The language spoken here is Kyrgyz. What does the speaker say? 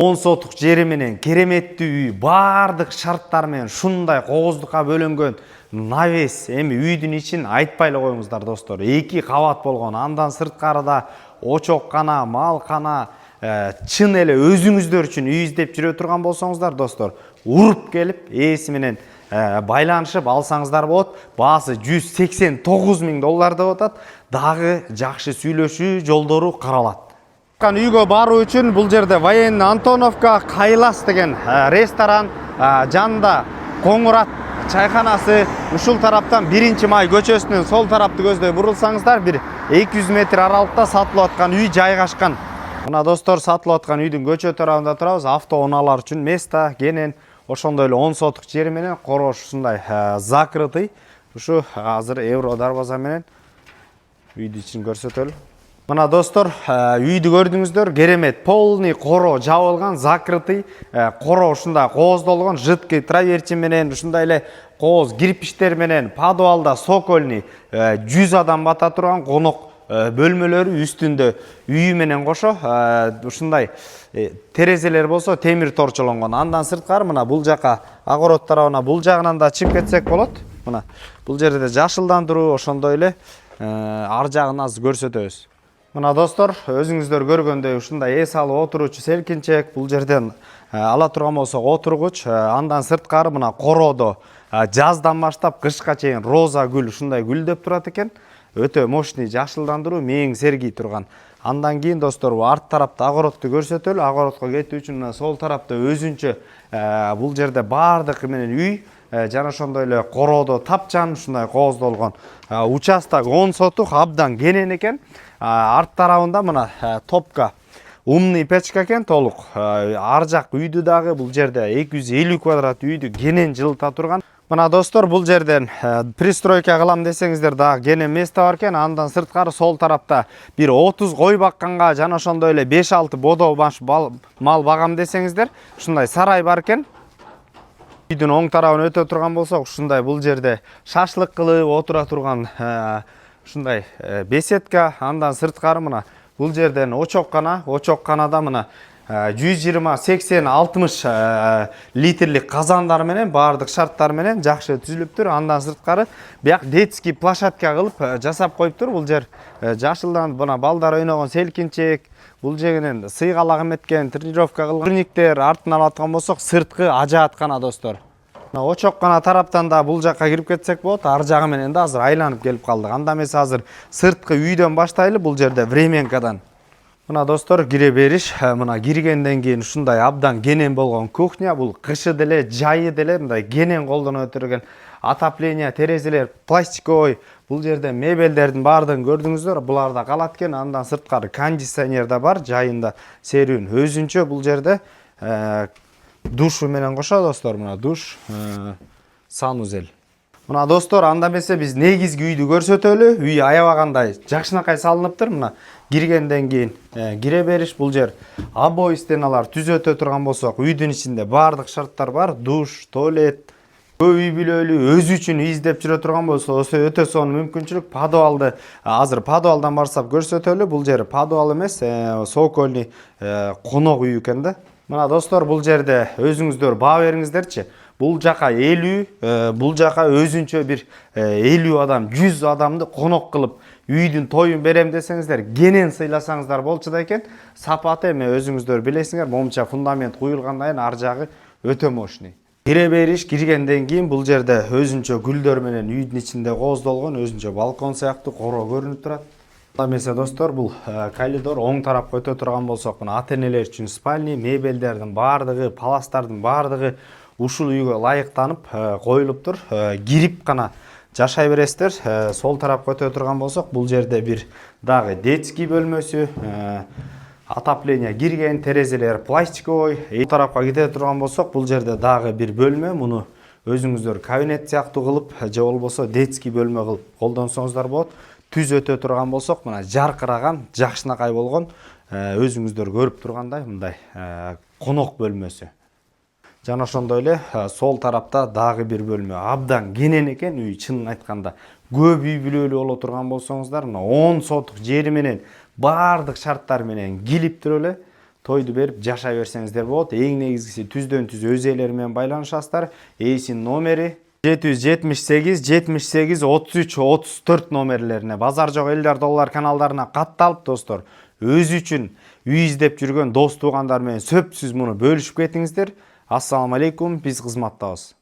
10 сотық жери менен кереметтүү үй, бардык шарттар менен шундай кооздукка бөлөнгөн навес. Эми үйдүн ичин айтпай эле коюңуздар достор. 2 кабат болгон, андан сырткарыда очоккана, малкана, чын эле өзүңүздөр үчүн үй издеп жүрө турган болсоңуздар достор, уруп келип ээси менен байланышып алсаңыздар болот. Баасы $189,000 деп атат. Дагы жакшы сүйлөшүү жолдору каралат. Үйгө баруу үчүн бул жерде Военный Антоновка Кайлас деген ресторан, жанында Коңурат чайханасы, ушул тараптан 1-май көчөсүнөн сол тарапты көздөй бурулсаңыздар, бир 200 метр аралыкта сатылып аткан үй жайгашкан. Мына достор, сатылып аткан үйдүн көчө тарабында турабыз. Автоунаалар үчүн место кенен, ошондой эле 10 сотук жери менен корош ушундай закрытый. Ушу азыр евро дарбаза менен үйдүн ичин көрсөтөлү. Мына достор, үйдү көрдүңүздөр, керемет, полный коро жабылган, закрытый, коро ушундай кооздолгон, жидкий траверчин менен, ушундай эле кооз кирпичтер менен, подвалда сокольный 100 адам бата турган конок бөлмөлөрү үстүндө үйү менен кошо, ушундай терезелер болсо темир торчолонгон. Андан сырткары мына бул жака огород тарабына бул жагынан да чыгып кетсек болот. Мына бул жерде жашылдандыруу, ошондой эле ар жагын аз көрсөтөбүз. Мына достор, өзүңүздөр көргөндөй ушундай эс алып отуруучу селкинчек, бул жерден ала турган болсок отургуч, андан сырткары мына коrodо жаздан баштап кышка чейин роза гүл ушундай гүлдөп турат экен. Өтө мощный жашылдандыруу, мээң сергий турган. Андан кийин достор, арт тарапта огородду көрсөтөлү. Огородко кетүү үчүн сол тарапта өзүнчө бул жерде бардыгы менен үй, жана ошондой эле коrodо тапчан ушундай кооздолгон участок 10 сотук абдан кенен экен. Арт тарабында мына топка умный печка экен, толук. Ар жак үйдү дагы бул жерде 250 квадрат үйдү кенен жылыта турган. Мына достор, бул жерден пристройка кылам десеңиздер дагы кенен место бар экен. Андан сырткары сол тарапта бир 30 кой бакканга жана ошондой эле 5-6 бодо мал багам десеңиздер, ушундай сарай бар экен. Үйдүн оң тарабын өтө турган болсок, ушундай бул жерде шашлык кылып отура турган ушундай беседка. Андан сырткары мына бул жерден очокканада мына 120, 80, 60 литрлик казандар менен, бардык шарттар менен жакшы түзүлүптүр. Андан сырткары бияк детский площадка кылып жасап коюптур. Бул жер жашылдан мына балдар ойногон селкинчек, бул жеринен сыйгалак эметкен, тренировка кылган турниктер. Артын алаткан болсок, сырткы ажааткана достор. Очоккана тараптан да бул жакка кирип кетсек болот. Ар жагы менен да азыр айланып келип калдык. Анда эмес азыр сырткы үйдөн баштайлы, бул жерде временкадан. Мына достор, кире бериш. Мына киргенден кийин ушундай абдан кенен болгон кухня. Бул кышы деле, жайы деле мындай кенен колдоно өтүргөн отопление, терезелер пластиковый. Бул жерде мебелдердин баардыгын көрдүңүздөр. Булар да калат экен. Андан сырткары кондиционер да бар, жайында серүүн. Өзүнчө бул жерде душу менен кошо достор, мына душ, санузел. Мына достор, анда эмесе биз негизги үйдү көрсөтөлү. Үй аябагандай жакшынакай салыныптыр. Мына киргенден кийин кире бериш, бул жер обой стеналар түзөтө турган болсок, үйдүн ичинде бардык шарттар бар. Душ, туалет, үй бүлөлүү, өзү үчүн издеп жүрө турган болсо, өтө сонун мүмкүнчүлүк. Подвалды азыр подвалдан барсап көрсөтөлү. Бул жер подвал эмес, сокольный конок үй экен да. Мына достор, бул жерде өзүңүздөр баа бериңиздерчи. Бул жака 50, бул жака өзүнчө бир 50 адам, 100 адамды конок кылып үйдүн тоюн берем десеңиздер, кенен сыйласаңыздар болчу да экен. Сапаты эме өзүңүздөр билесиңер, момча фундамент куюлгандан кийин ар жагы өтө мощный. Кире бериш, киргенден кийин бул жерде өзүнчө гүлдөр менен үйдүн ичинде кооздолгон өзүнчө балкон сыяктуу коро көрүнүп турат. Эмесе достор, бул коридор оң тарапка өтө турган болсок, мына ата-энелер үчүн спальня, мебелдердин баардыгы, паластардын баардыгы ушул үйгө ылайыктанып коюлуптур. Кирип гана жашай бересиздер. Сол тарапка өтө турган болсок, бул жерде бир дагы детский бөлмөсү, отопление кирген, терезелер пластиковый. Бул тарапка кете турган болсок, бул жерде дагы бир бөлмө. Муну өзүңүздөр кабинет сыяктуу кылып, же болбосо детский бөлмө кылып колдонсоңуздар болот. Түз өтө турган болсок, мына жаркыраган, жакшынакай болгон, өзүңүздөр көрүп тургандай мындай конок бөлмөсү. Жана ошондой эле сол тарапта дагы бир бөлмө. Абдан кенен экен үй, чынын айтканда. Көп үй бүлөлүү боло турган болсоңуздар, мына 10 сотук жери менен баардык шарттар менен килиптир эле. тойду берип жашай берсеңиздер болот. Эң негизгиси түздөн түз өз ээлери менен байланышасыздар. Эйсин номери 778 78 33 34 номерлерине Базар жок элдер доллар каналдарына катталып достор, өз үчүн үй издеп жүргөн дос туугандар менен сөпсүз муну бөлүшүп кетиңиздер. Ассаламу алейкум, биз кызматтабыз.